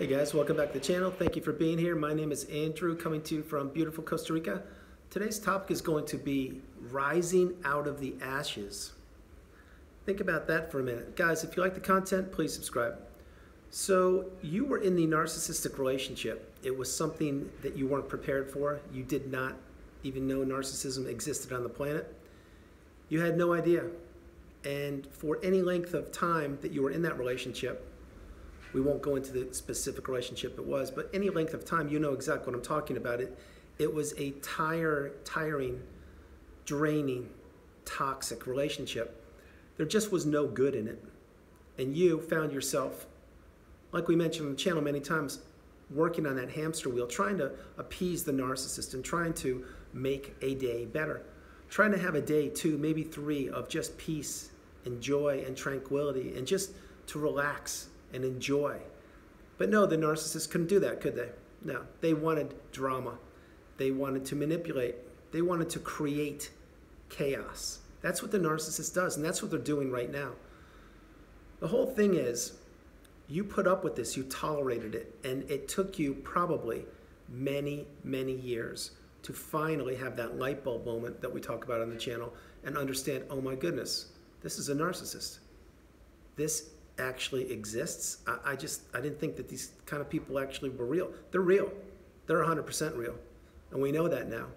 Hey guys, welcome back to the channel. Thank you for being here. My name is Andrew, coming to you from beautiful Costa Rica. Today's topic is going to be rising out of the ashes. Think about that for a minute. Guys, if you like the content, please subscribe. So you were in the narcissistic relationship. It was something that you weren't prepared for. You did not even know narcissism existed on the planet. You had no idea. And for any length of time that you were in that relationship, we won't go into the specific relationship it was, but any length of time, you know exactly what I'm talking about. It was a tiring, draining, toxic relationship. There just was no good in it. And you found yourself, like we mentioned on the channel many times, working on that hamster wheel, trying to appease the narcissist and trying to make a day better. Trying to have a day, 2, maybe 3 of just peace and joy and tranquility and just to relax and enjoy. But no, the narcissist couldn't do that, could they? No, they wanted drama. They wanted to manipulate. They wanted to create chaos. That's what the narcissist does, and that's what they're doing right now. The whole thing is, you put up with this, you tolerated it, and it took you probably many, many years to finally have that light bulb moment that we talk about on the channel and understand, oh my goodness, this is a narcissist. This actually exists. I didn't think that these kind of people actually were real. They're real. They're 100% real. And we know that now.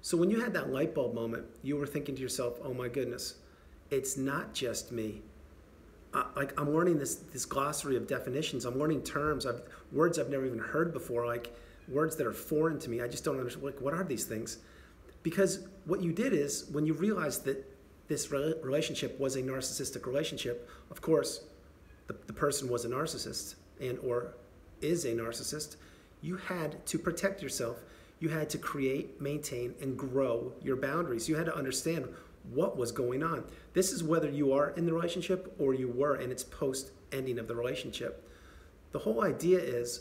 So when you had that light bulb moment, you were thinking to yourself, oh my goodness, it's not just me. I'm learning this glossary of definitions. I'm learning terms, words I've never even heard before, like words that are foreign to me. I just don't understand, like, what are these things? Because what you did is, when you realized that this relationship was a narcissistic relationship, of course, the person was a narcissist or is a narcissist, you had to protect yourself. You had to create, maintain, and grow your boundaries. You had to understand what was going on. This is whether you are in the relationship or you were and it's post-ending of the relationship. The whole idea is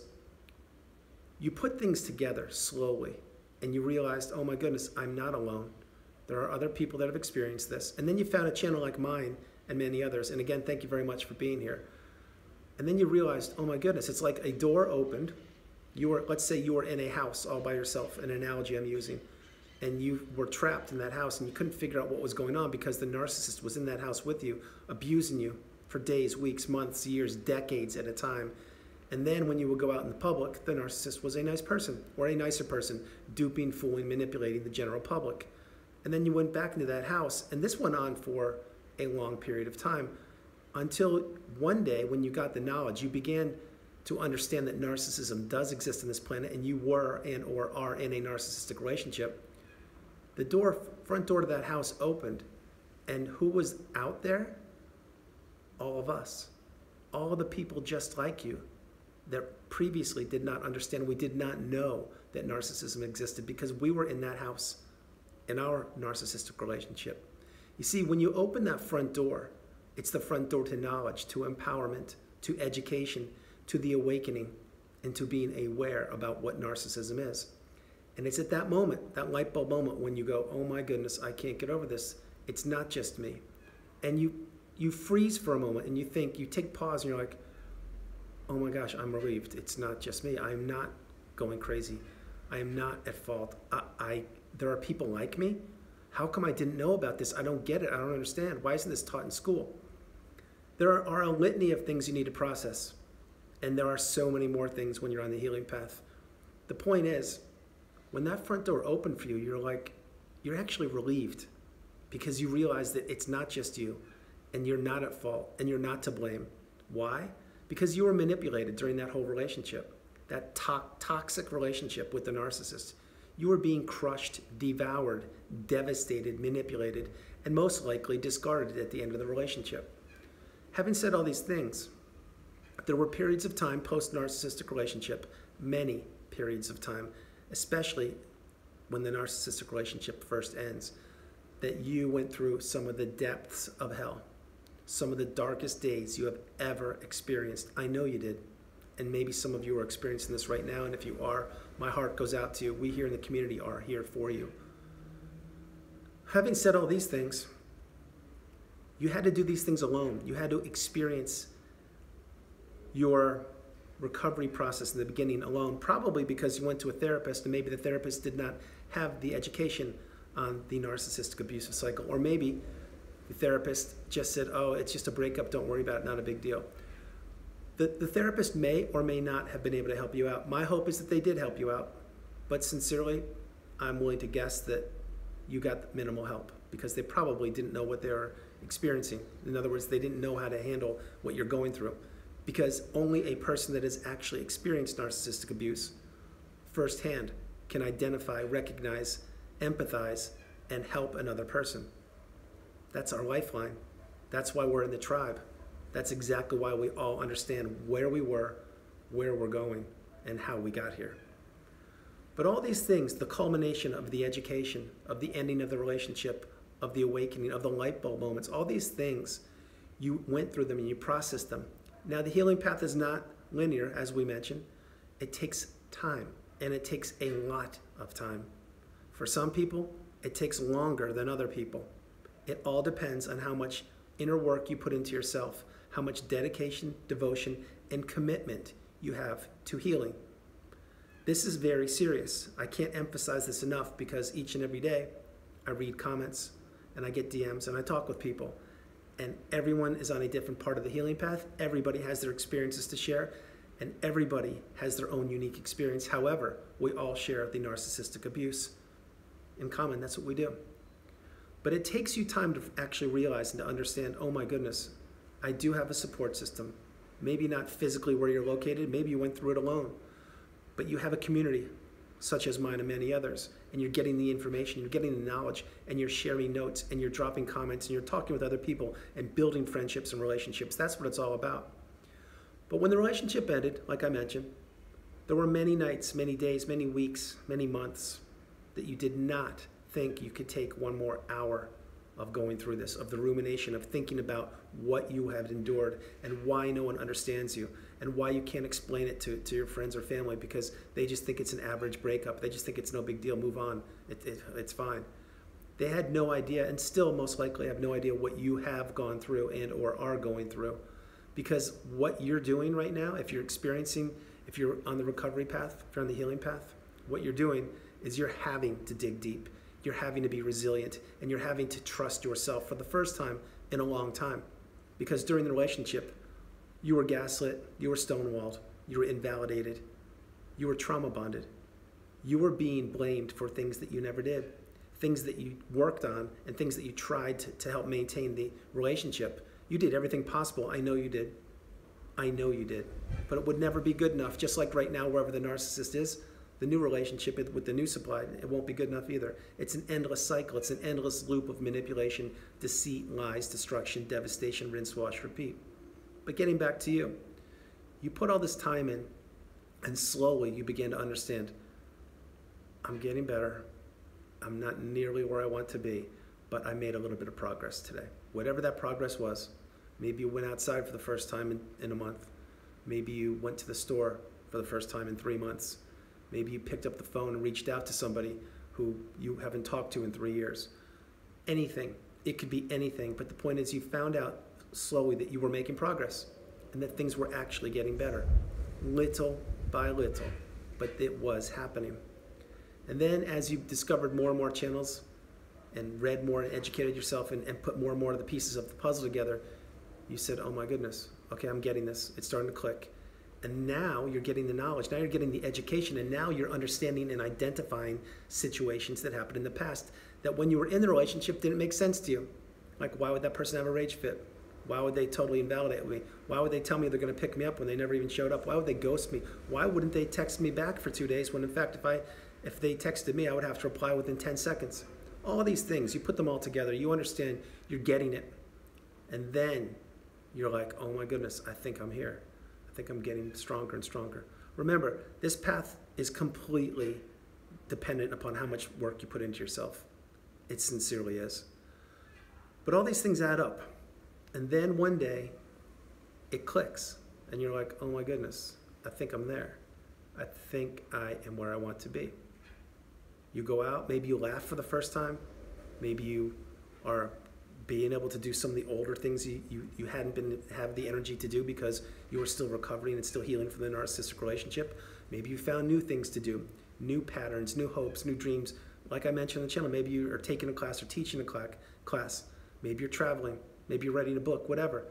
you put things together slowly and you realized, oh my goodness, I'm not alone. There are other people that have experienced this. And then you found a channel like mine and many others. And again, thank you very much for being here. And then you realized, oh my goodness, it's like a door opened. Let's say you were in a house all by yourself, an analogy I'm using, and you were trapped in that house and you couldn't figure out what was going on because the narcissist was in that house with you, abusing you for days, weeks, months, years, decades at a time. And then when you would go out in the public, the narcissist was a nice person or a nicer person, duping, fooling, manipulating the general public. And then you went back into that house, and this went on for a long period of time until one day when you got the knowledge, you began to understand that narcissism does exist on this planet and you were or are in a narcissistic relationship. The front door to that house opened, and who was out there? All of us. All of the people just like you that previously did not understand. We did not know that narcissism existed because we were in that house in our narcissistic relationship. You see, when you open that front door, it's the front door to knowledge, to empowerment, to education, to the awakening, and to being aware about what narcissism is. And it's at that moment, that light bulb moment, when you go, oh my goodness, I can't get over this. It's not just me. And you freeze for a moment and you think, you take pause and you're like, oh my gosh, I'm relieved. It's not just me. I'm not going crazy. I am not at fault. There are people like me. How come I didn't know about this? I don't get it. I don't understand. Why isn't this taught in school? There are a litany of things you need to process. And there are so many more things when you're on the healing path. The point is, when that front door opened for you, you're actually relieved because you realize that it's not just you and you're not at fault and you're not to blame. Why? Because you were manipulated during that whole relationship, that toxic relationship with the narcissist. You were being crushed, devoured, devastated, manipulated, and most likely discarded at the end of the relationship. Having said all these things, there were periods of time post-narcissistic relationship, many periods of time, especially when the narcissistic relationship first ends, that you went through some of the depths of hell, some of the darkest days you have ever experienced. I know you did. And maybe some of you are experiencing this right now, and if you are, my heart goes out to you. We here in the community are here for you. Having said all these things, you had to do these things alone. You had to experience your recovery process in the beginning alone, probably because you went to a therapist and maybe the therapist did not have the education on the narcissistic abusive cycle. Or maybe the therapist just said, oh, it's just a breakup, don't worry about it, not a big deal. The therapist may or may not have been able to help you out. My hope is that they did help you out. But sincerely, I'm willing to guess that you got minimal help because they probably didn't know what they were experiencing. In other words, they didn't know how to handle what you're going through. Because only a person that has actually experienced narcissistic abuse firsthand can identify, recognize, empathize, and help another person. That's our lifeline. That's why we're in the tribe. That's exactly why we all understand where we were, where we're going, and how we got here. But all these things, the culmination of the education, of the ending of the relationship, of the awakening, of the light bulb moments, all these things, you went through them and you processed them. Now, the healing path is not linear, as we mentioned. It takes time, and it takes a lot of time. For some people, it takes longer than other people. It all depends on how much inner work you put into yourself, how much dedication, devotion, and commitment you have to healing. This is very serious. I can't emphasize this enough because each and every day I read comments and I get DMs and I talk with people. And everyone is on a different part of the healing path. Everybody has their experiences to share, and everybody has their own unique experience. However, we all share the narcissistic abuse in common. That's what we do. But it takes you time to actually realize and to understand, oh my goodness, I do have a support system. Maybe not physically where you're located. Maybe you went through it alone. But you have a community, such as mine and many others, and you're getting the information, you're getting the knowledge, and you're sharing notes, and you're dropping comments, and you're talking with other people, and building friendships and relationships. That's what it's all about. But when the relationship ended, like I mentioned, there were many nights, many days, many weeks, many months that you did not think you could take one more hour of going through this, of the rumination, of thinking about what you have endured and why no one understands you and why you can't explain it to your friends or family because they just think it's an average breakup. They just think it's no big deal, move on, it's fine. They had no idea, and still most likely have no idea what you have gone through and or are going through. Because what you're doing right now, if you're experiencing, if you're on the recovery path, if you're on the healing path, what you're doing is you're having to dig deep. You're having to be resilient, and you're having to trust yourself for the first time in a long time. Because during the relationship, you were gaslit, you were stonewalled, you were invalidated, you were trauma bonded. You were being blamed for things that you never did, things that you worked on, and things that you tried to help maintain the relationship. You did everything possible. I know you did. I know you did. But it would never be good enough, just like right now, wherever the narcissist is, the new relationship with the new supply, it won't be good enough either. It's an endless cycle. It's an endless loop of manipulation, deceit, lies, destruction, devastation, rinse, wash, repeat. But getting back to you, you put all this time in, and slowly you begin to understand, I'm getting better. I'm not nearly where I want to be, but I made a little bit of progress today. Whatever that progress was, maybe you went outside for the first time in a month. Maybe you went to the store for the first time in 3 months. Maybe you picked up the phone and reached out to somebody who you haven't talked to in 3 years. Anything. It could be anything, but the point is you found out slowly that you were making progress and that things were actually getting better, little by little, but it was happening. And then as you discovered more and more channels and read more and educated yourself and put more and more of the pieces of the puzzle together, you said, oh my goodness, okay, I'm getting this. It's starting to click. And now you're getting the knowledge, now you're getting the education, and now you're understanding and identifying situations that happened in the past that when you were in the relationship didn't make sense to you. Like, why would that person have a rage fit? Why would they totally invalidate me? Why would they tell me they're going to pick me up when they never even showed up? Why would they ghost me? Why wouldn't they text me back for 2 days when in fact if they texted me, I would have to reply within 10 seconds. All these things, you put them all together, you understand, you're getting it. And then you're like, oh my goodness, I think I'm here. I think I'm getting stronger and stronger. Remember, this path is completely dependent upon how much work you put into yourself. It sincerely is. But all these things add up. And then one day, it clicks. And you're like, oh my goodness, I think I'm there. I think I am where I want to be. You go out, maybe you laugh for the first time. Maybe you are being able to do some of the older things you hadn't have the energy to do because you were still recovering and still healing from the narcissistic relationship. Maybe you found new things to do, new patterns, new hopes, new dreams. Like I mentioned on the channel, maybe you are taking a class or teaching a class. Maybe you're traveling. Maybe you're writing a book, whatever.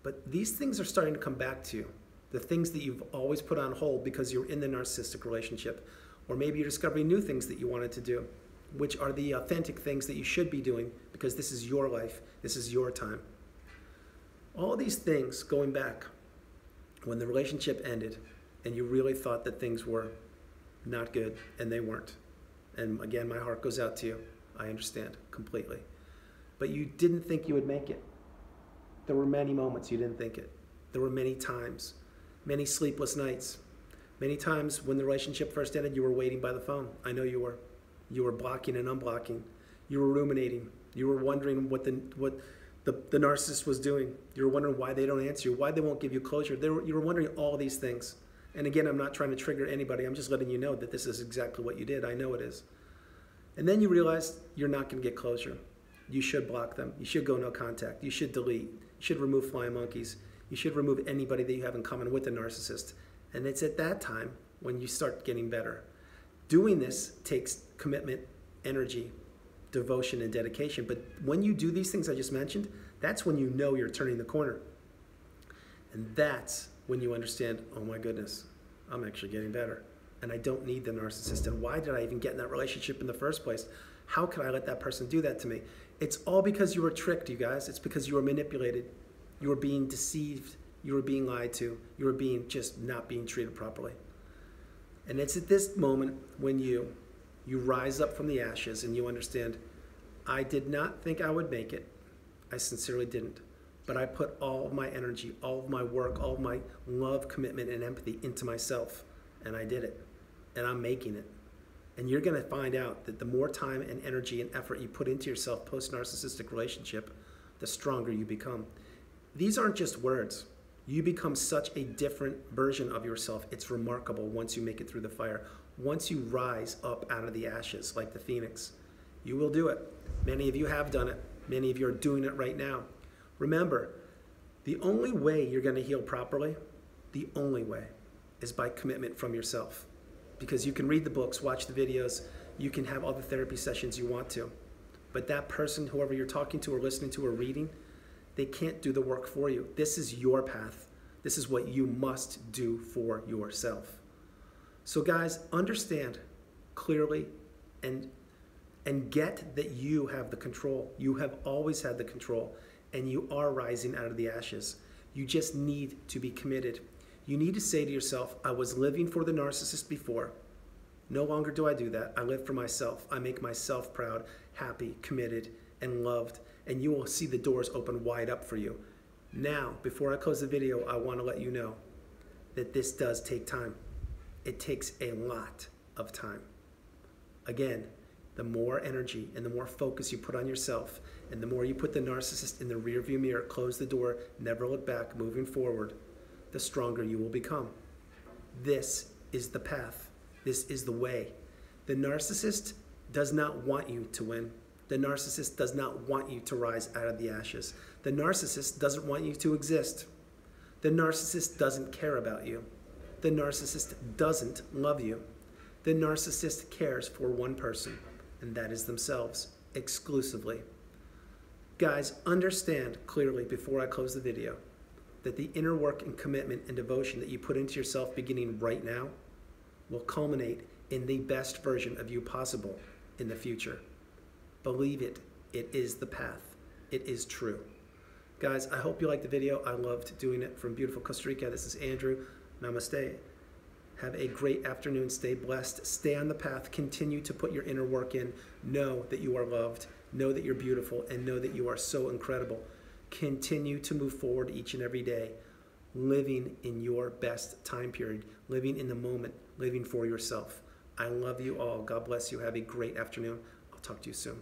But these things are starting to come back to you. The things that you've always put on hold because you're in the narcissistic relationship. Or maybe you're discovering new things that you wanted to do, which are the authentic things that you should be doing because this is your life, this is your time. All these things going back when the relationship ended and you really thought that things were not good and they weren't. And again, my heart goes out to you. I understand completely. But you didn't think you would make it. There were many moments you didn't think it. There were many times, many sleepless nights. Many times when the relationship first ended, you were waiting by the phone. I know you were. You were blocking and unblocking. You were ruminating. You were wondering what the narcissist was doing. You were wondering why they don't answer you, why they won't give you closure. You were wondering all these things. And again, I'm not trying to trigger anybody. I'm just letting you know that this is exactly what you did. I know it is. And then you realize you're not going to get closure. You should block them. You should go no contact. You should delete. You should remove flying monkeys. You should remove anybody that you have in common with the narcissist. And it's at that time when you start getting better. Doing this takes commitment, energy, devotion, and dedication. But when you do these things I just mentioned, that's when you know you're turning the corner. And that's when you understand, oh my goodness, I'm actually getting better. And I don't need the narcissist. And why did I even get in that relationship in the first place? How could I let that person do that to me? It's all because you were tricked, you guys. It's because you were manipulated. You were being deceived. You were being lied to. You were being just not being treated properly. And it's at this moment when you rise up from the ashes and you understand, I did not think I would make it. I sincerely didn't. But I put all of my energy, all of my work, all of my love, commitment, and empathy into myself. And I did it. And I'm making it. And you're going to find out that the more time and energy and effort you put into yourself post-narcissistic relationship, the stronger you become. These aren't just words. You become such a different version of yourself. It's remarkable once you make it through the fire. Once you rise up out of the ashes like the phoenix, you will do it. Many of you have done it. Many of you are doing it right now. Remember, the only way you're going to heal properly, the only way, is by commitment from yourself. Because you can read the books, watch the videos, you can have all the therapy sessions you want to. But that person, whoever you're talking to or listening to or reading, they can't do the work for you. This is your path. This is what you must do for yourself. So guys, understand clearly and get that you have the control. You have always had the control, and you are rising out of the ashes. You just need to be committed. You need to say to yourself, I was living for the narcissist before. No longer do I do that. I live for myself. I make myself proud, happy, committed, and loved. And you will see the doors open wide up for you. Now, before I close the video, I want to let you know that this does take time. It takes a lot of time. Again, the more energy and the more focus you put on yourself, and the more you put the narcissist in the rearview mirror, close the door, never look back, moving forward, the stronger you will become. This is the path. This is the way. The narcissist does not want you to win. The narcissist does not want you to rise out of the ashes. The narcissist doesn't want you to exist. The narcissist doesn't care about you. The narcissist doesn't love you. The narcissist cares for one person, and that is themselves, exclusively. Guys, understand clearly before I close the video that the inner work and commitment and devotion that you put into yourself beginning right now will culminate in the best version of you possible in the future. Believe it. It is the path. It is true. Guys, I hope you liked the video. I loved doing it from beautiful Costa Rica. This is Andrew. Namaste. Have a great afternoon. Stay blessed. Stay on the path. Continue to put your inner work in. Know that you are loved. Know that you're beautiful. And know that you are so incredible. Continue to move forward each and every day, living in your best time period, living in the moment, living for yourself. I love you all. God bless you. Have a great afternoon. I'll talk to you soon.